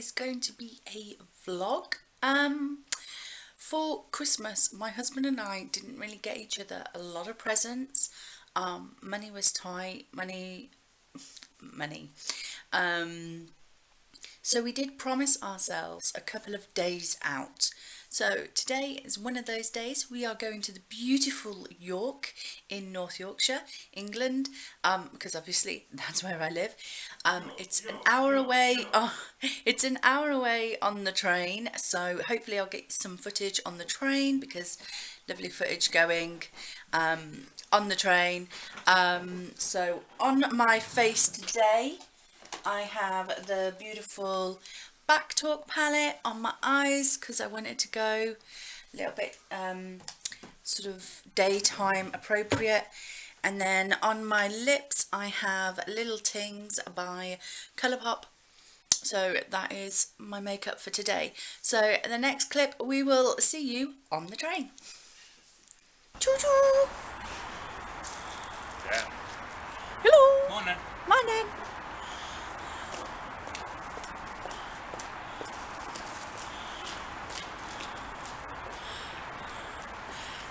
is going to be a vlog. For Christmas, my husband and I didn't really get each other a lot of presents. Money was tight, money. So we did promise ourselves a couple of days out. So today is one of those days. We are going to the beautiful York in North Yorkshire, England, because obviously that's where I live. It's an hour away. It's an hour away on the train. So hopefully I'll get some footage on the train, because lovely footage going on the train. So on my face today, I have the beautiful Back Talk palette on my eyes because I wanted to go a little bit sort of daytime appropriate. And then on my lips I have Little Tings by Colourpop. So that is my makeup for today. So in the next clip we will see you on the train. Choo-choo! Yeah. Hello! Morning. Morning!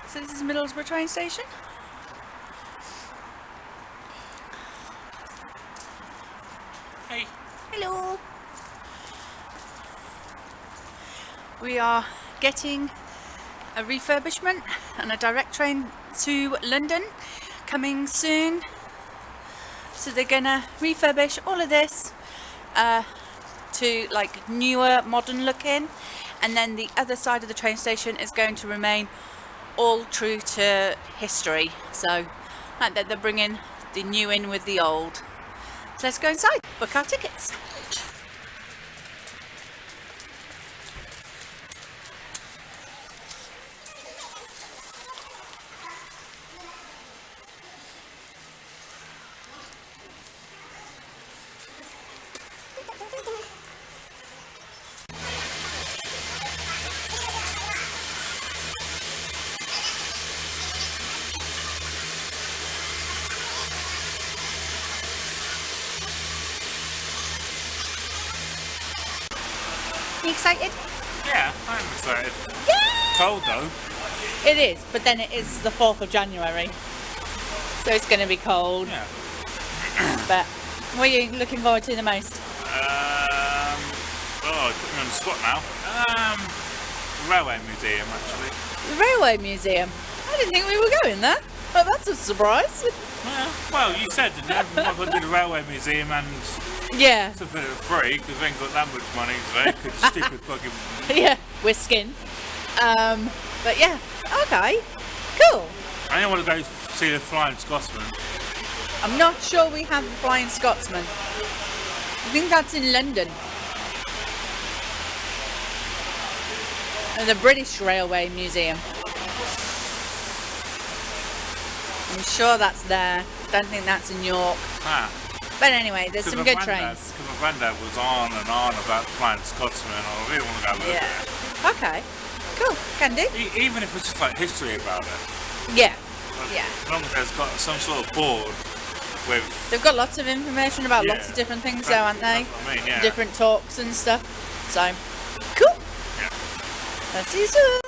So this is Middlesbrough train station. Hey. Hello. We are getting a refurbishment and a direct train to London coming soon. So they're gonna refurbish all of this to like newer, modern looking, and then the other side of the train station is going to remain all true to history. So like that, they're bringing the new in with the old. So let's go inside, book our tickets. You excited? Yeah, I'm excited. Yeah! Cold though. It is, but then it is the 4th of January. So it's going to be cold. Yeah. But what are you looking forward to the most? Oh, put me on the spot now. Railway Museum actually. The Railway Museum. I didn't think we were going there. But that's a surprise. Yeah, well, you said, didn't you? We might go to the Railway Museum and Yeah. something for free, because we ain't got that much money today, because stupid fucking... Yeah, we're skin. But yeah, okay. Cool. I don't want to go see the Flying Scotsman. I'm not sure we have the Flying Scotsman. I think that's in London. And the British Railway Museum. I'm sure that's there. Don't think that's in York. Ah. But anyway, there's some good trains. Because my granddad was on and on about the Flying Scotsman, I really want to go look at it. Okay. Cool. Can do. Even if it's just like history about it. Yeah. Like, Yeah. as long as there's got some sort of board with... They've got lots of information about lots of different things though, haven't they? That's what I mean, yeah. Different talks and stuff. So, cool. Yeah. Let's see you soon.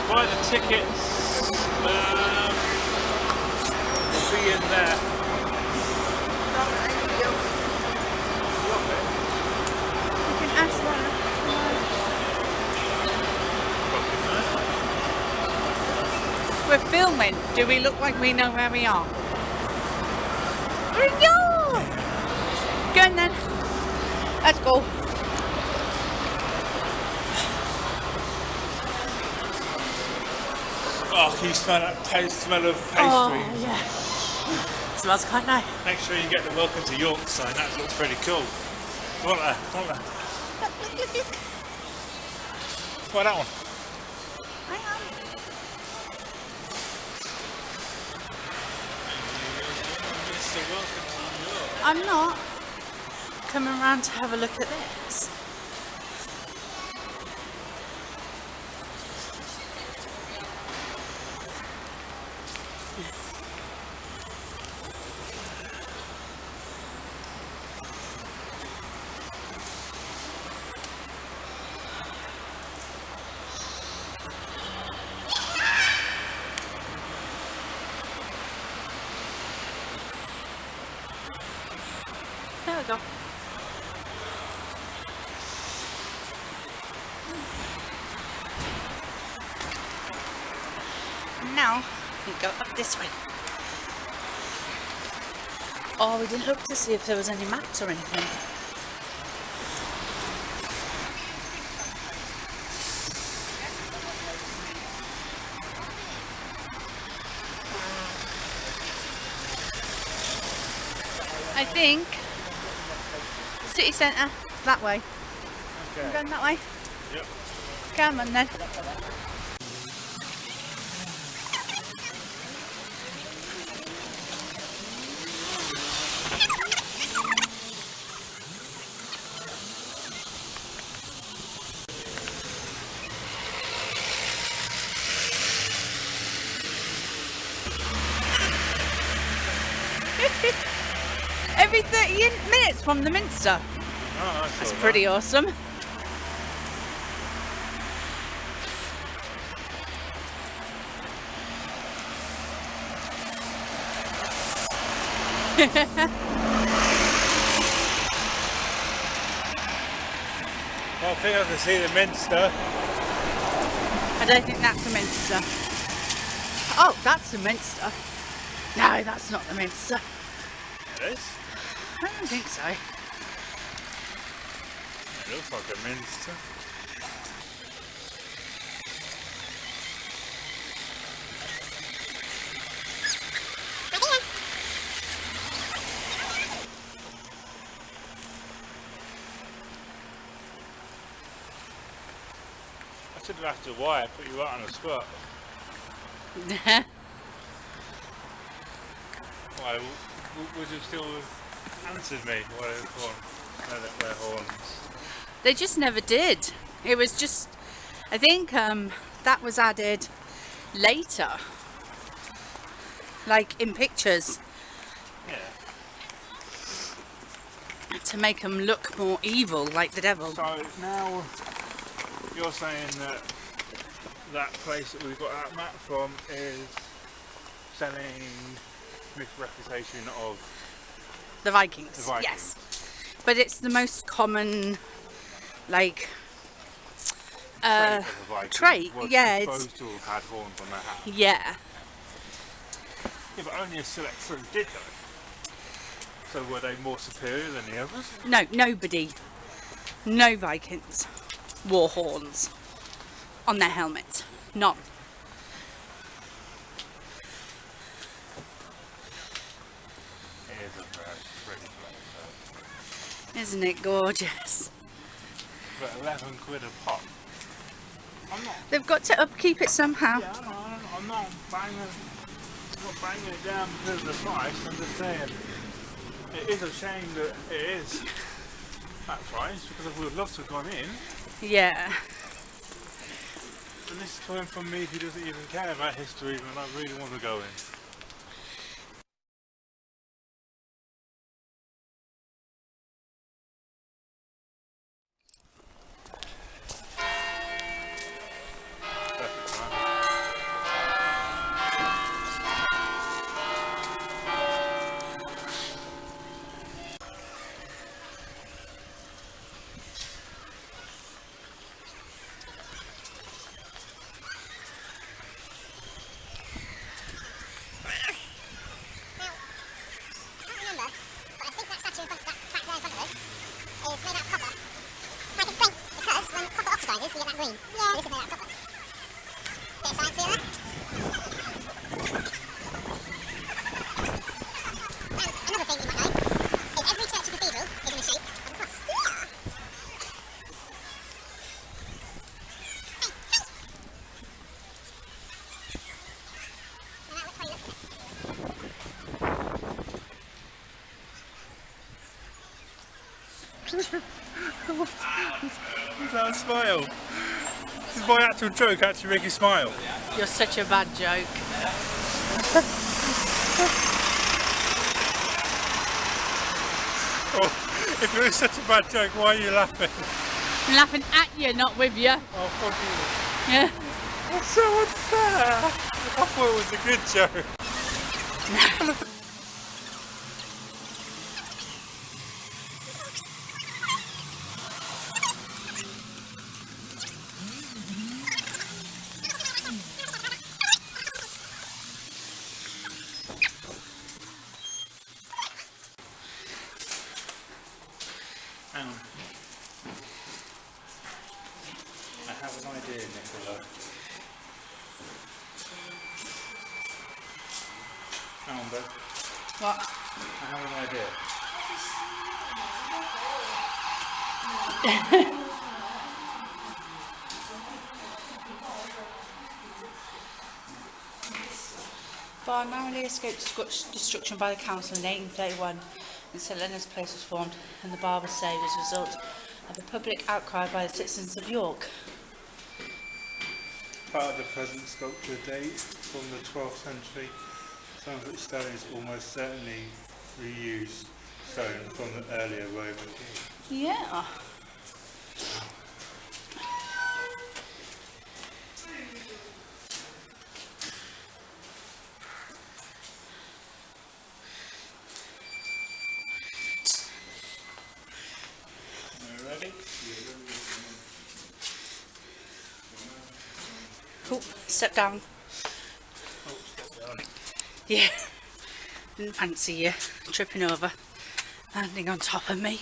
Buy the tickets. We'll be in there. You can ask that. We're filming. Do we look like we know where we are? We're in York! Go on then. Let's go. Oh, can you smell that smell of pastry? Oh, yeah. smells quite nice. Make sure you get the welcome to York sign. That looks pretty cool. What that? What that? What that one? Hang on. Mr. Welcome to York. I'm not coming around to have a look at this. There we go. And now we go up this way. Oh, we didn't look to see if there was any maps or anything. I think city centre, that way. Okay. I'm going that way. Yep. Come on then. Every 30 minutes from the Minster. Oh, That's all pretty awesome. Well, I think I can see the Minster. I don't think that's the Minster. Oh, that's the Minster. No, that's not the Minster. It is. I don't think so. It looks like a Minster. I should have asked you why I put you right on the spot. Why? Would you still have answered me? Why they don't wear horns? They just never did. It was just, I think that was added later. Like in pictures. Yeah. To make them look more evil, like the devil. So now you're saying that that place that we got that map from is selling misrepresentation of The Vikings. the Vikings. Yes. But it's the most common, like, Trait of the Vikings trait, was yeah, it's- supposed to have had horns on their hat. yeah. Yeah, but only a select few did though. So were they more superior than the others? No, nobody, no Vikings wore horns on their helmets. None. It is a very pretty place Isn't it gorgeous? though. But 11 quid a pop. I'm not. They've got to upkeep it somehow. Yeah, I'm not banging it down because of the price. I'm just saying it is a shame that it is that price because I would love to have gone in. Yeah. And this is coming from me who doesn't even care about history when I really want to go in. Perfect time. Is that a smile? Does my actual joke actually make you smile? You're such a bad joke. Oh, if it was such a bad joke, why are you laughing? I'm laughing at you, not with you. Oh, fuck you. Yeah. That's so unfair. I thought it was a good joke. Hang on. I have an idea, Nicola. Hang on, babe. What? I have an idea. Bar narrowly escaped destruction by the council in 1831 when St Leonard's Place was formed and the bar was saved as a result of a public outcry by the citizens of York. Part of the present sculpture date from the 12th century. Some of its stone is almost certainly reused stone from the earlier Roman period. Yeah. Are you ready? Oh, step down. Oh, step down. Yeah. Didn't fancy you tripping over, landing on top of me.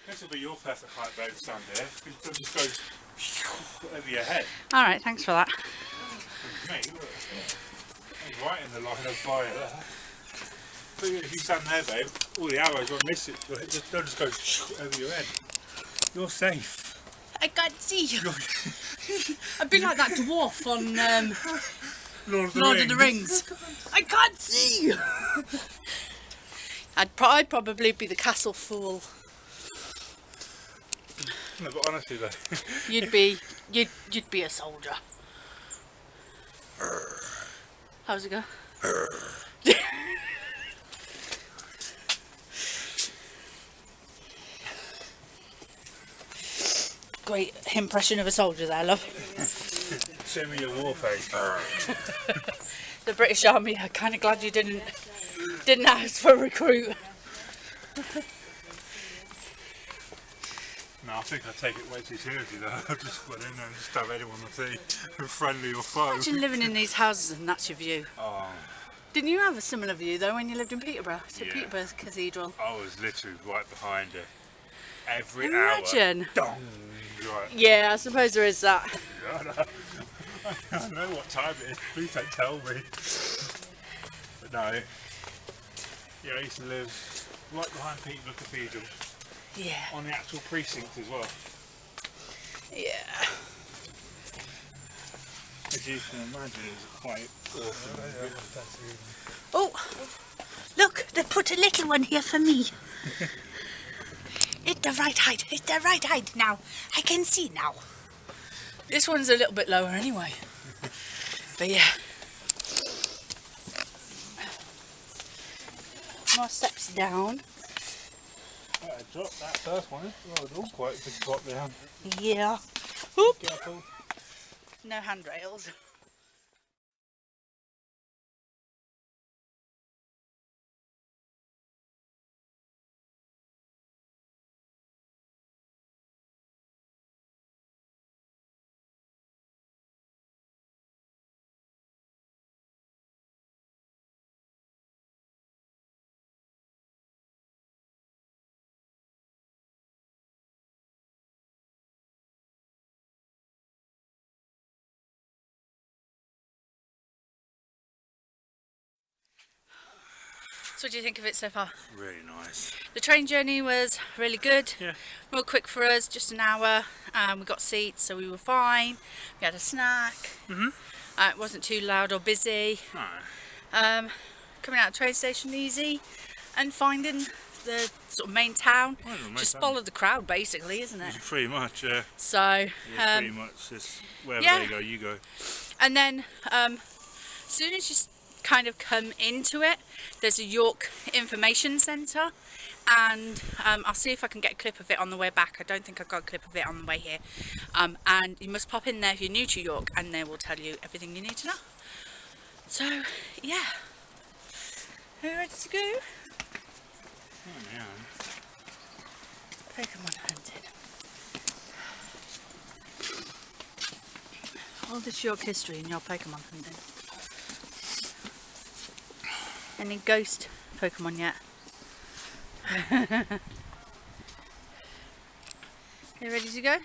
This will be your perfect height, babe, stand here. It just goes over your head. Alright, thanks for that. Mate, look. I'm right in the line of fire there. But if you stand there, babe, all the arrows won't miss it. They'll just go over your head. You're safe. I can't see you. I'd be like that dwarf on Lord of the Rings. I can't see you. I'd probably be the castle fool. No, but honestly though, You'd be a soldier. How's it go? Great impression of a soldier there, love. show me your war face. The British Army. I'm kind of glad you didn't ask for a recruit. No, I think I take it way too seriously though. I just went in there and just have anyone I see, friendly or foe. Imagine living in these houses and that's your view. Oh, Didn't you have a similar view though when you lived in Peterborough? St Yeah. Peterborough Cathedral. I was literally right behind it. Every Imagine. hour. Dong! Right. Yeah, I suppose there is that. I know what time it is, please don't tell me. But no. Yeah, I used to live right behind Peterborough Cathedral, Yeah. on the actual precinct as well. Yeah. As you can imagine, it's quite awesome. Oh, look, they put a little one here for me. It's the right height. It's the right height now. I can see now. This one's a little bit lower anyway. But yeah. More steps down. I dropped that first one. Oh, it was quite a big drop down. Yeah. Oop. Careful. No handrails. So what do you think of it so far? Really nice. The train journey was really good. Yeah. Real quick for us, just an hour. We got seats, so we were fine. We had a snack. It wasn't too loud or busy. No. Coming out of the train station easy, and finding the sort of main town. Well, the main Just town. follow the crowd, basically, isn't it? Pretty much, yeah. So, Yeah, pretty much. Just wherever yeah. they go, you go. and then as soon as you kind of come into it, there's a York Information Centre, and I'll see if I can get a clip of it on the way back. I don't think I've got a clip of it on the way here. And you must pop in there if you're new to York, and they will tell you everything you need to know. So, yeah. Are you ready to go? Oh, yeah. Pokemon hunting. All this York history in your Pokemon hunting. Any ghost Pokemon yet? You ready to go?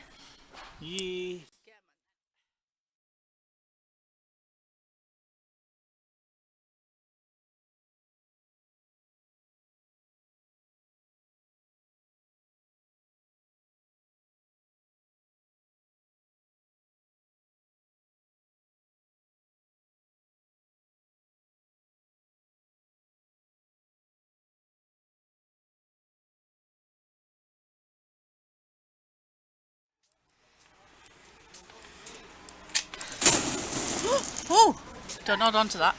Yeah. Oh! Don't nod onto that.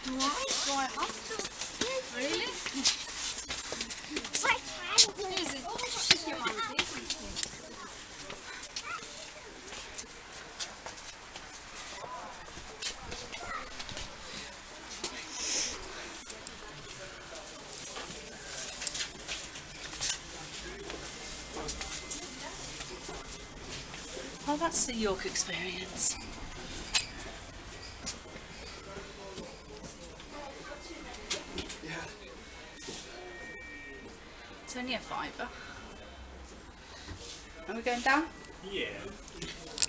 Why? Do I have to? Really? Oh, that's the York experience. It's only a fiver. Are we going down? Yeah.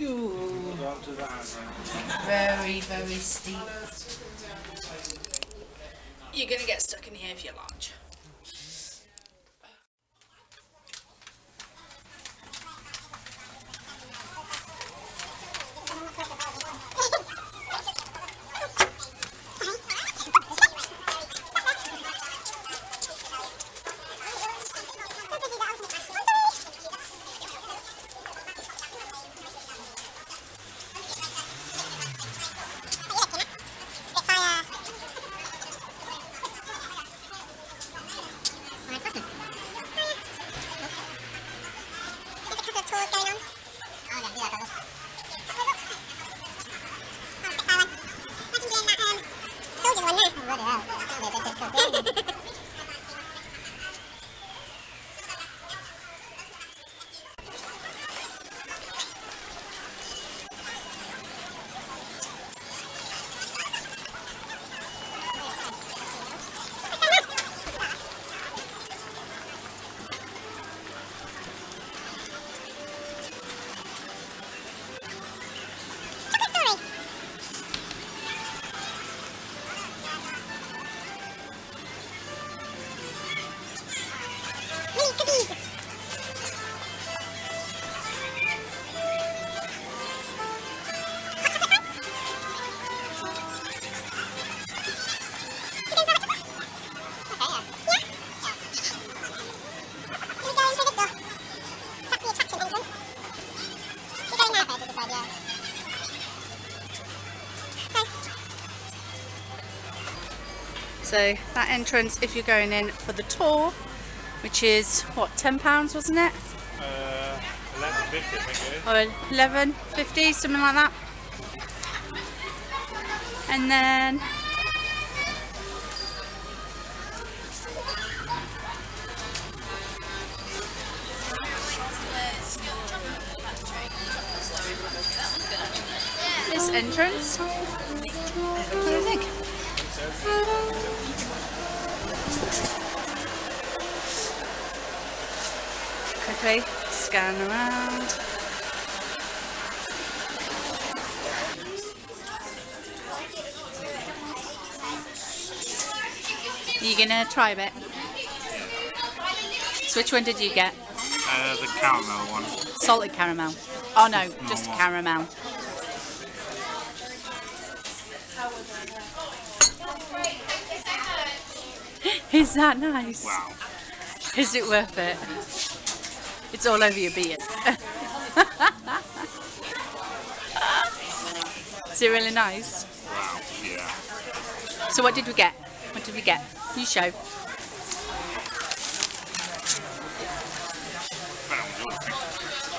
Ooh, Go up to that. very, very steep. You're gonna get stuck in here if you're large. So that entrance, if you're going in for the tour, which is what, £10, wasn't it? 11.50, I think it is. Or £11.50, something like that. And then nice entrance. What do you think? Quickly scan around. Are you gonna try a bit? So which one did you get? The caramel one. Salted caramel. Oh no, just caramel. Is that nice? Wow. Is it worth it? It's all over your beard. Is it really nice? Wow. Yeah. So what did we get? What did we get? You show.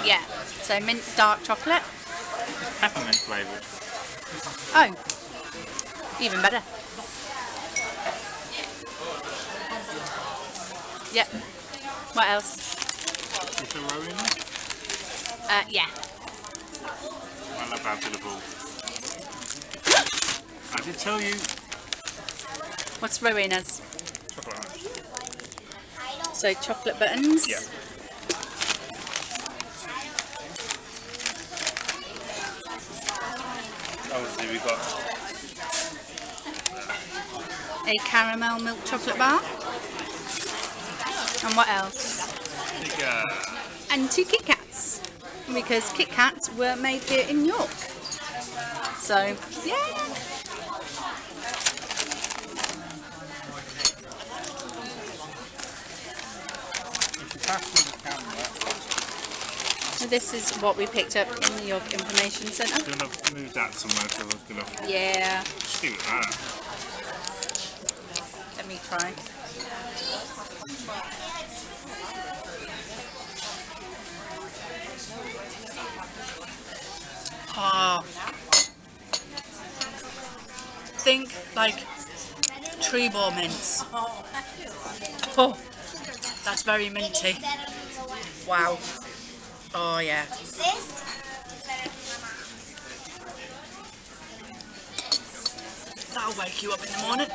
Yeah. So mint dark chocolate. Peppermint flavoured. Oh. Even better. Yep. What else? Is there roe in it? Yeah. I love how beautiful. I did tell you. What's Rowena's? Chocolate ice. So chocolate buttons. Yeah. Obviously we got A caramel milk chocolate bar. And what else? And 2 Kit Kats. Because Kit Kats were made here in York. So, yeah. So this is what we picked up in the York Information Centre. Do you want to move that somewhere so we're going to Yeah. see what that? Let me try. Oh. Think like tree ball mints. Oh, that's very minty. Wow. Oh yeah. That'll wake you up in the morning.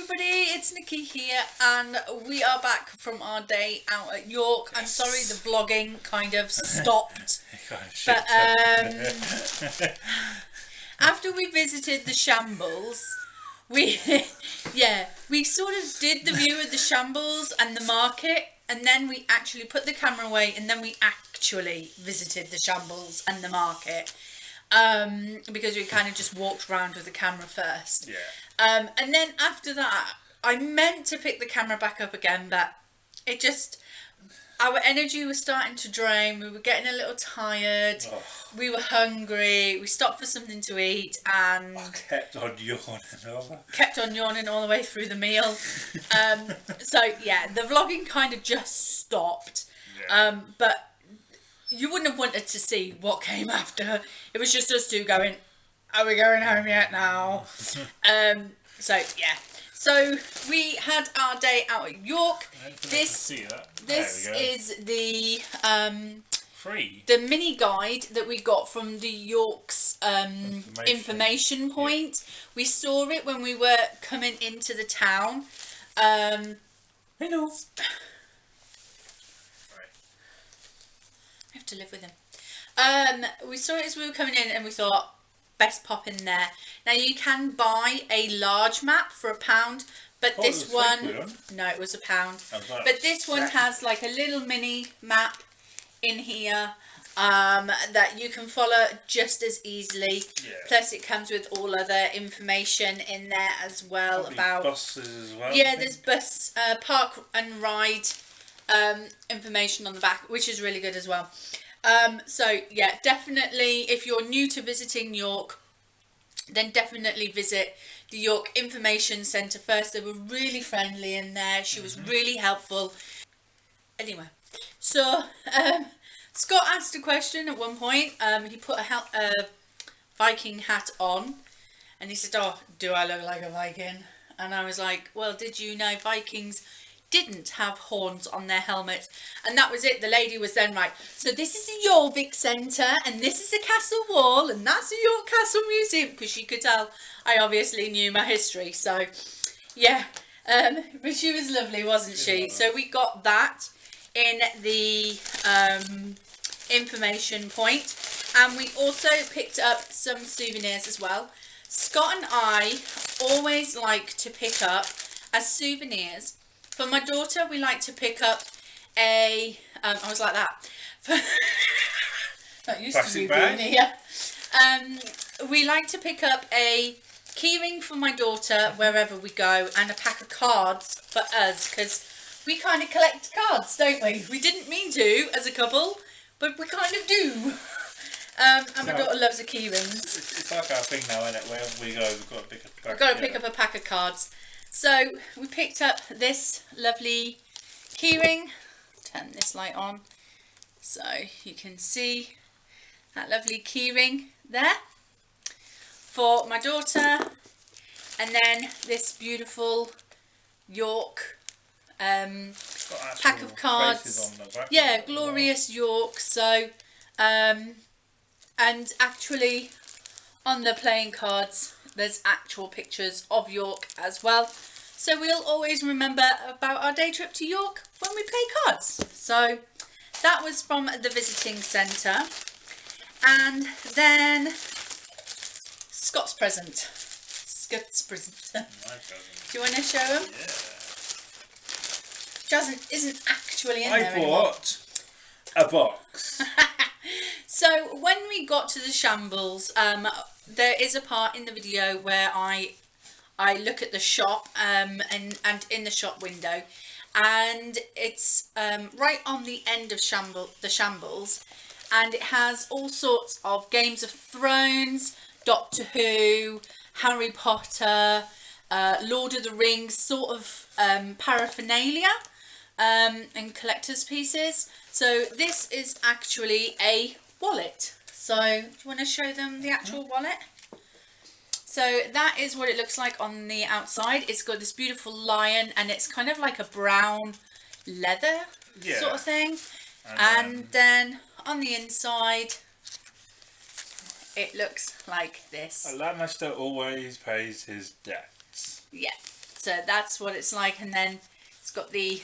everybody, it's Nikki here and we are back from our day out at York. I'm sorry the vlogging kind of stopped, but after we visited the shambles, we sort of did the view of the shambles and the market, and then we actually put the camera away and then we actually visited the shambles and the market. Because we kind of just walked around with the camera first. Yeah. And then after that, I meant to pick the camera back up again, but it just, our energy was starting to drain. We were getting a little tired. Oh. We were hungry. We stopped for something to eat and I kept on yawning all the way through the meal. So yeah, the vlogging kind of just stopped. Yeah. But you wouldn't have wanted to see what came after. It was just us two going, are we going home yet now? So yeah. So we had our day out at York. This is the mini guide that we got from the York's information point. Yeah. We saw it when we were coming into the town. Hello. I have to live with him. We saw it as we were coming in and we thought, best pop in there. Now you can buy a large map for £1, but this one, no, it was £1. But this one has like a little mini map in here that you can follow just as easily. Yeah. Plus it comes with all other information in there as well. Probably about buses as well. Yeah, there's bus, park and ride information on the back, which is really good as well. So yeah, definitely if you're new to visiting York, then definitely visit the York Information Centre first. They were really friendly in there. She was really helpful. Anyway, so Scott asked a question at one point. He put a Viking hat on and he said, oh, do I look like a Viking? And I was like, well, did you know Vikings didn't have horns on their helmets? And that was it. The lady was then right, so this is the Jorvik Centre and this is the castle wall and that's the York Castle Museum, because she could tell I obviously knew my history. So yeah, but she was lovely, wasn't she? So we got that in the information point, and we also picked up some souvenirs as well. Scott and I always like to pick up as souvenirs. For my daughter, we like to pick up a, I was like that. Not used to being here. We like to pick up a keyring for my daughter wherever we go, and a pack of cards for us, because we kind of collect cards, don't we? We didn't mean to as a couple, but we kind of do. And my daughter loves the keyrings. It's like our thing now, isn't it? Wherever we go, we've got to pick up a pack. We've got to pick up a pack of cards. So we picked up this lovely keyring. Turn this light on so you can see that lovely keyring there for my daughter, and then this beautiful York pack of cards. Yeah, glorious York. So and actually on the playing cards there's actual pictures of York as well, so we'll always remember about our day trip to York when we play cards. So that was from the visiting centre. And then Scott's present. Scott's present. Do you want to show him? Yeah. Isn't actually in there anymore. I bought a box. So when we got to the shambles, there is a part in the video where I look at the shop and in the shop window, and it's right on the end of the shambles, and it has all sorts of Games of Thrones, Doctor Who, Harry Potter, Lord of the Rings sort of paraphernalia and collector's pieces. So this is actually a wallet. So do you want to show them the actual wallet? So that is what it looks like on the outside. It's got this beautiful lion, and it's kind of like a brown leather sort of thing. And then on the inside it looks like this. A Lannister always pays his debts. Yeah. So that's what it's like, and then it's got the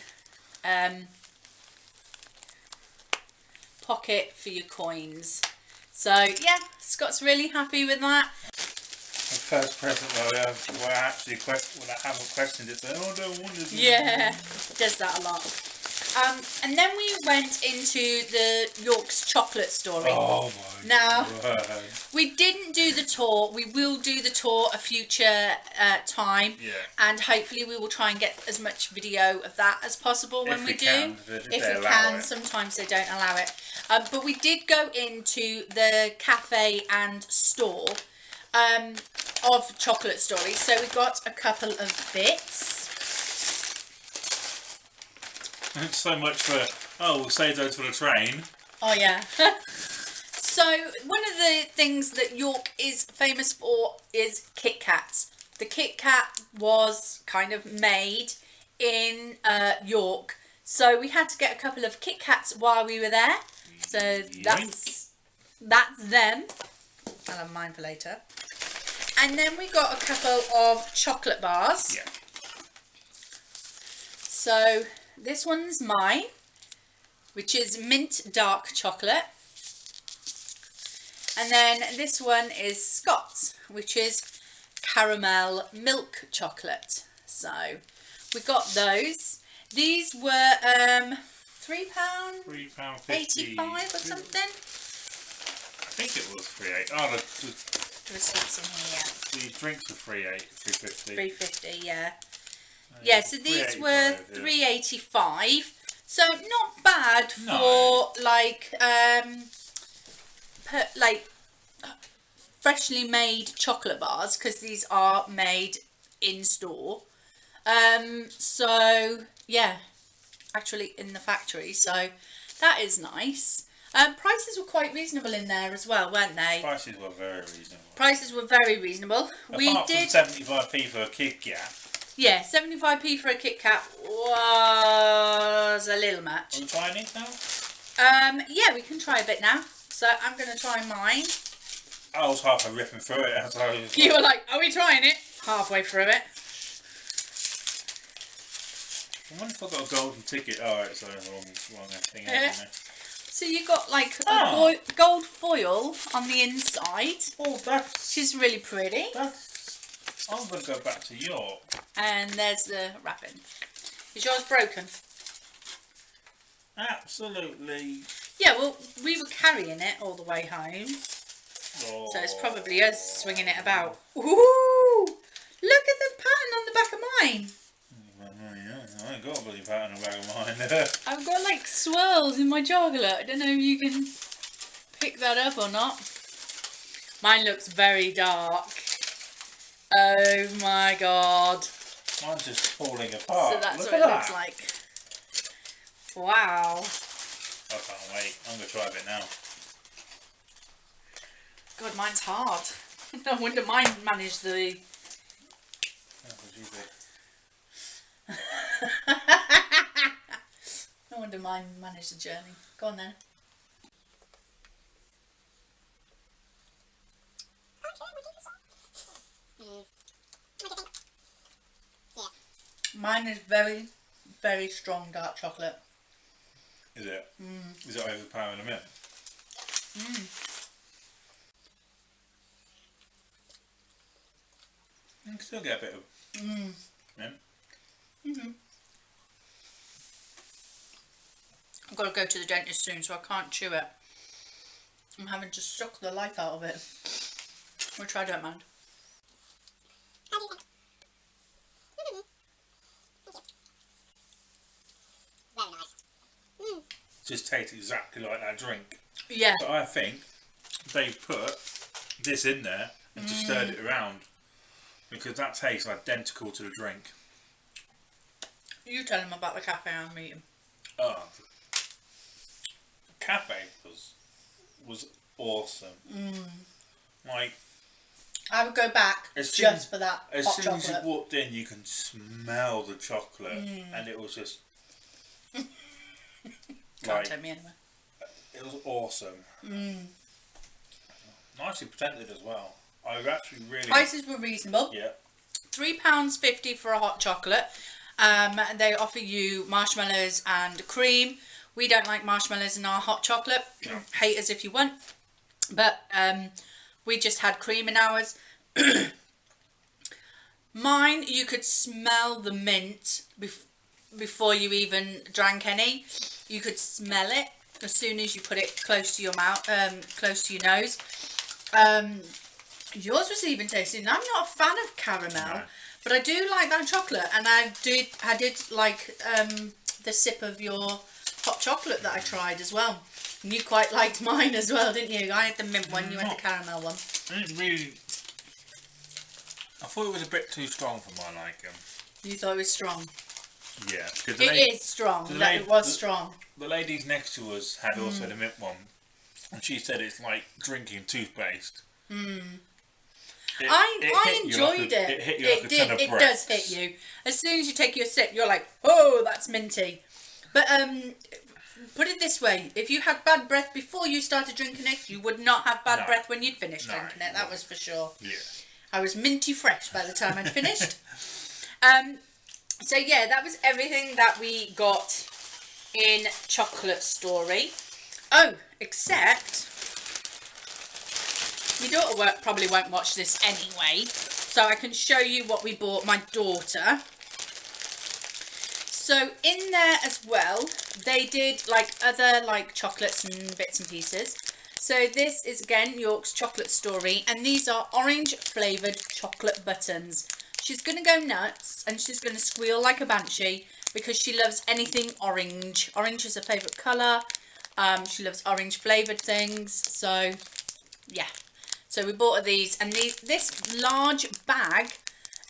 pocket for your coins. So yeah, Scott's really happy with that. The first present where I actually haven't questioned it. So, oh, I don't want to do Yeah, does that a lot. And then we went into the York's chocolate story. Oh my Now, word. we didn't do the tour. We will do the tour a future time. Yeah. And hopefully we will try and get as much video of that as possible when If we we do. can, If they we allow can. it. Sometimes they don't allow it. But we did go into the cafe and store of Chocolate Story. So we got a couple of bits. So much for, oh, we'll save those for the train. Oh yeah. So one of the things that York is famous for is Kit Kats. The Kit Kat was kind of made in York, so we had to get a couple of Kit Kats while we were there. So that's them. I'll have mine for later. And then we got a couple of chocolate bars. Yeah. So this one's mine, which is mint dark chocolate. And then this one is Scott's, which is caramel milk chocolate. So we got those. These were £3, £3.85 or something. I think it was 3.8. Oh, The receipts in here. the drinks were 3.8, 3.50. £3.50, yeah. Yeah, so these were £3.85. So not bad for like freshly made chocolate bars, because these are made in store. So yeah, actually in the factory. So that is nice. Prices were quite reasonable in there as well, weren't they? Prices were very reasonable. Prices were very reasonable. Apart from 75p for a Kit Kat. Yeah, 75p for a Kit Kat was a little much. Are we trying it now? Yeah, we can try a bit now. So I'm going to try mine. I was halfway ripping through it. As I was You were like, are we trying it? Halfway through it. I wonder if I got a golden ticket. Oh, right, so wrong thing. Isn't it? So you got like a gold foil on the inside. Oh, which is really pretty. I'm going to go back to York. And there's the wrapping. Is yours broken? Absolutely. Yeah, well, we were carrying it all the way home. Oh. So it's probably us swinging it about. Ooh! Look at the pattern on the back of mine. I ain't got a bloody pattern on the back of mine. I've got like swirls in my chocolate. I don't know if you can pick that up or not. Mine looks very dark. Oh my god. Mine's just falling apart. So that's Look what at it looks that. like. Wow. I can't wait. I'm going to try a bit now. God, mine's hard. No wonder mine managed the... That was easy. No wonder mine managed the journey. Go on then. Mine is very, very strong dark chocolate. Is it? Mm. Is it overpowering a bit? You can still get a bit of mint. I've got to go to the dentist soon, so I can't chew it. I'm having to suck the life out of it. Which I don't mind. Very nice. Just tastes exactly like that drink. Yeah. But I think they put this in there and just stirred it around, because that tastes identical to the drink. You tell him about the cafe I'm eating. Oh, the cafe was awesome. Like, I would go back As just soon- for that as hot soon chocolate. as you walked in, you can smell the chocolate, and it was just Can't take me anywhere. it was awesome. Nicely presented as well. I actually really Prices were reasonable. yeah. £3.50 for a hot chocolate. They offer you marshmallows and cream. We don't like marshmallows in our hot chocolate. Hate us if you want. But we just had cream in ours. Mine, you could smell the mint before you even drank any. You could smell it as soon as you put it close to your mouth, close to your nose. Yours was even tasting. I'm not a fan of caramel, no, but I do like that chocolate, and I did like the sip of your hot chocolate that I tried as well. And you quite liked mine as well, didn't you? I had the mint one, you had the caramel one. I thought it was a bit too strong for my liking. You thought it was strong? Yeah. It is strong. It was strong. The ladies next to us had also the mint one, and she said it's like drinking toothpaste. I enjoyed it. It hit you like a ton of It bricks. does hit you. As soon as you take your sip, you're like, oh, that's minty. But put it this way, if you had bad breath before you started drinking it, you would not have bad breath when you'd finished drinking it. That was for sure. Yeah. I was minty fresh by the time I'd finished. So yeah, that was everything that we got in Chocolate Story. Oh, except my daughter probably won't watch this anyway, so I can show you what we bought my daughter. So in there as well, they did like other like chocolates and bits and pieces. So this is again York's Chocolate Story, and these are orange flavoured chocolate buttons. She's going to go nuts and she's going to squeal like a banshee because she loves anything orange. Orange is her favourite colour. She loves orange flavoured things. So yeah. So we bought her these, and this large bag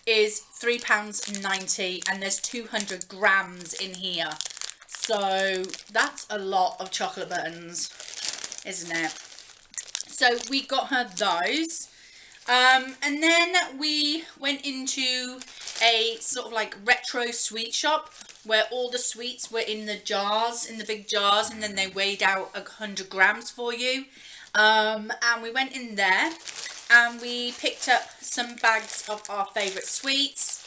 is £3.90, and there's 200 grams in here. So that's a lot of chocolate buttons, isn't it? So we got her those. And then we went into a sort of like retro sweet shop where all the sweets were in the jars, in the big jars, and then they weighed out 100 grams for you. And we went in there and we picked up some bags of our favourite sweets.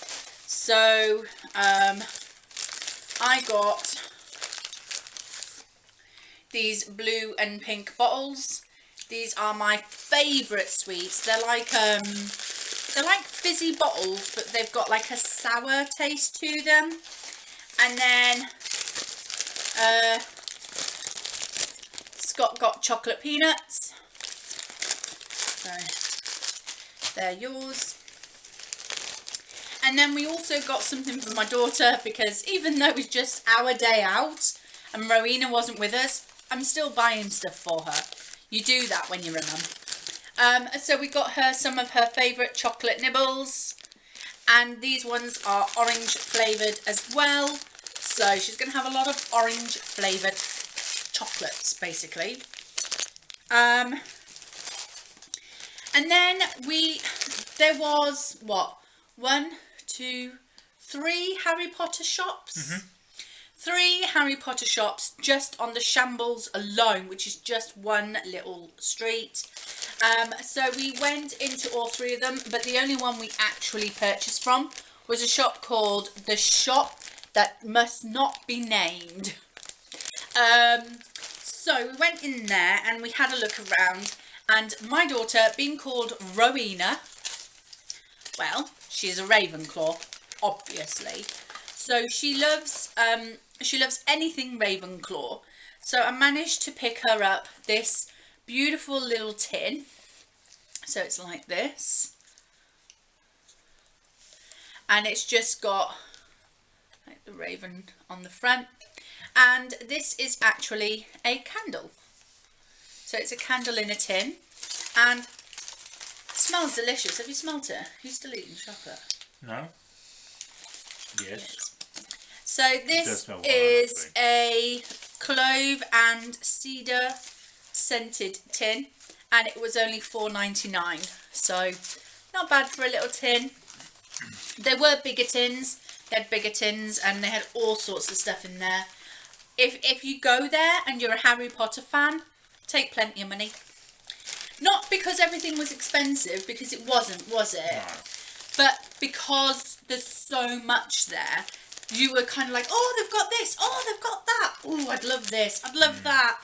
So I got these blue and pink bottles. These are my favourite sweets. They're like fizzy bottles, but they've got like a sour taste to them. And then Scott got chocolate peanuts. So they're yours. And then we also got something for my daughter, because even though it was just our day out and Rowena wasn't with us, I'm still buying stuff for her. You do that when you're a mum. So we got her some of her favourite chocolate nibbles, and these ones are orange flavoured as well. So she's going to have a lot of orange flavoured chocolates, basically. And then there was, what, 1, 2, 3 Harry Potter shops. 3 Harry Potter shops just on the Shambles alone, which is just one little street. So we went into all 3 of them, but the only one we actually purchased from was a shop called The Shop That Must Not Be Named. So we went in there and we had a look around, and my daughter, being called Rowena, well, she's a Ravenclaw, obviously. So she loves anything Ravenclaw. So I managed to pick her up this beautiful little tin. So it's like this. And it's just got like the raven on the front. And this is actually a candle. So it's a candle in a tin. And it smells delicious. Have you smelt it? Who's still eating chocolate? No. Yes. So this is a clove and cedar scented tin, and it was only £4.99. So not bad for a little tin. There were bigger tins. They had bigger tins, and they had all sorts of stuff in there. If you go there and you're a Harry Potter fan, take plenty of money. Not because everything was expensive, because it wasn't, was it? No. but because there's so much there, you were kind of like, oh, they've got this, oh, they've got that, oh, I'd love this, I'd love that.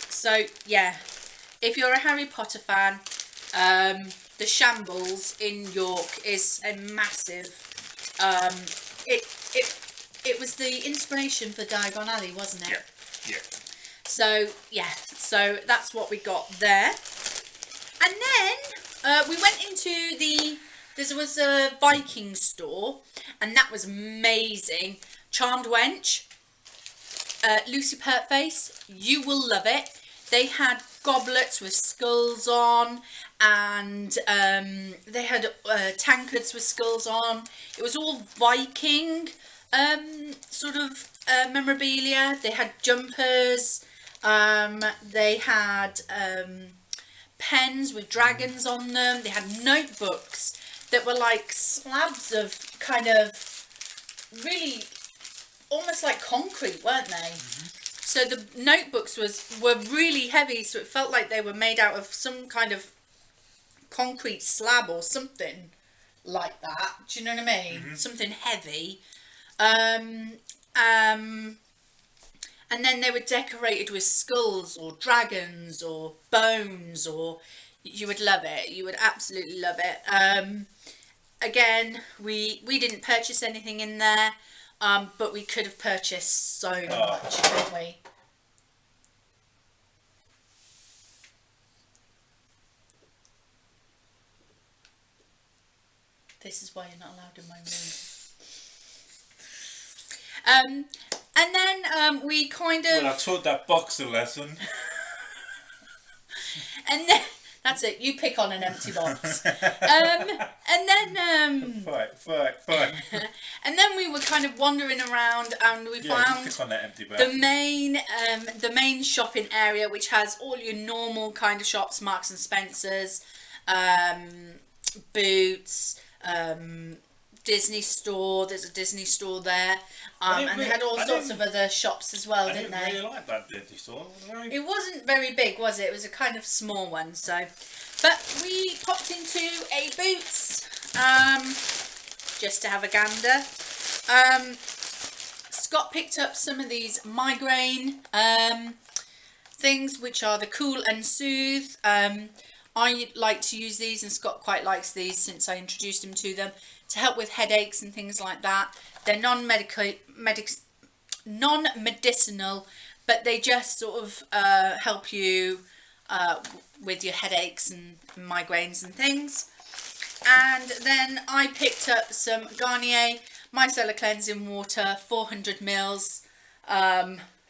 So yeah, if you're a Harry Potter fan, the Shambles in York is a massive, it was the inspiration for Diagon Alley, wasn't it? Yeah. So yeah, so that's what we got there. And then we went into there was a Viking store, and that was amazing. Charmed Wench, Lucy Pertface, you will love it. They had goblets with skulls on, and they had tankards with skulls on. It was all Viking sort of memorabilia. They had jumpers. They had pens with dragons on them. They had notebooks that were like slabs of kind of really almost like concrete, weren't they? So the notebooks were really heavy, so it felt like they were made out of some kind of concrete slab or something like that. Do you know what I mean? Something heavy. And then they were decorated with skulls or dragons or bones, or you would love it. You would absolutely love it. Again, we didn't purchase anything in there, but we could have purchased so much, couldn't we? This is why you're not allowed in my room. And then we kind of... Well, I taught that boxer lesson. And then... That's it, you pick on an empty box. And then... Fine. And then we were kind of wandering around, and we found pick on that empty bag. the main shopping area, which has all your normal kind of shops, Marks and Spencer's, Boots, Disney store. There's a Disney store there, and they had all sorts of other shops as well, didn't they? I didn't really like that Disney store. It wasn't very big, was it? It was a kind of small one. So, but we popped into a Boots just to have a gander. Scott picked up some of these migraine things, which are the Cool and Soothe. I like to use these, and Scott quite likes these since I introduced him to them, to help with headaches and things like that. They're non-medicinal, but they just sort of help you with your headaches and migraines and things. And then I picked up some Garnier Micellar Cleansing Water, 400 mils,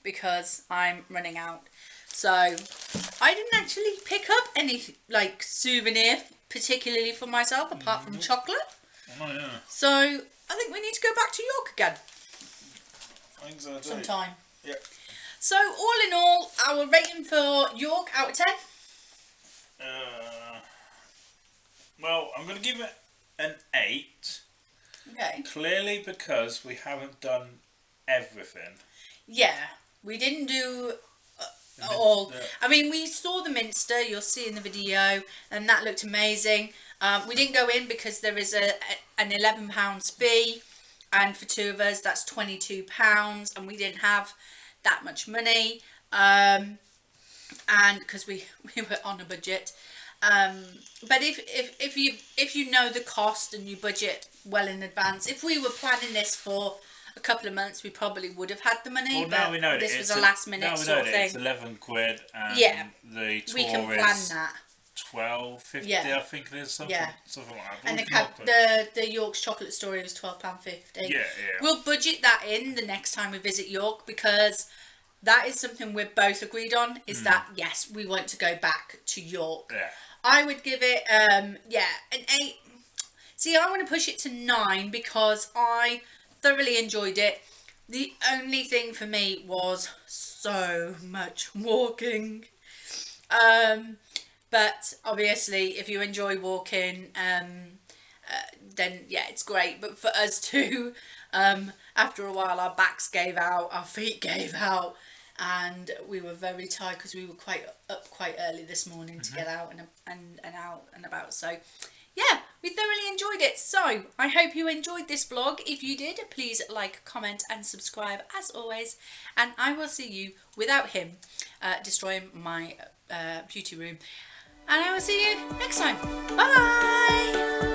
because I'm running out. So I didn't actually pick up any like souvenir particularly for myself, apart from chocolate. Oh yeah. So I think we need to go back to York again I think so too. sometime. Yep. So all in all, our rating for York out of 10? Well, I'm going to give it an 8. Okay. Clearly because we haven't done everything. Yeah, we didn't do all. I mean, we saw the Minster, you'll see in the video, and that looked amazing. We didn't go in because there is an £11 fee, and for two of us that's £22, and we didn't have that much money, and because we were on a budget. But if you know the cost and you budget well in advance, if we were planning this for a couple of months, we probably would have had the money. Well, now we know this was a last minute sort of thing. It's 11 quid, and yeah, the tour we can plan is that. £12.50, Yeah. I think it is, something like that. And the York's chocolate story was £12.50. Yeah. We'll budget that in the next time we visit York, because that is something we're both agreed on, is that yes, we want to go back to York. Yeah. I would give it an 8. See, I want to push it to 9 because I thoroughly enjoyed it. The only thing for me was so much walking. But obviously if you enjoy walking, then yeah, it's great. But for us too, after a while our backs gave out, our feet gave out, and we were very tired because we were quite early this morning to get out and out and about. So yeah, we thoroughly enjoyed it. So I hope you enjoyed this vlog. If you did, please like, comment and subscribe as always, and I will see you without him destroying my beauty room, and I will see you next time. Bye.